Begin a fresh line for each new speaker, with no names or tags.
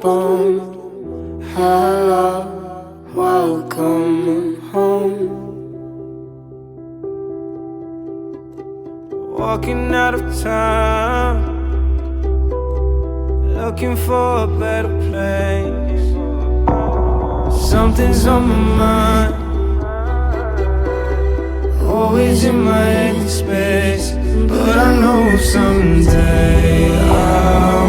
bone. Hello, welcome home.
Walking out of town, looking for a better place. Something's on my mind, always in my empty space. But I know someday I'll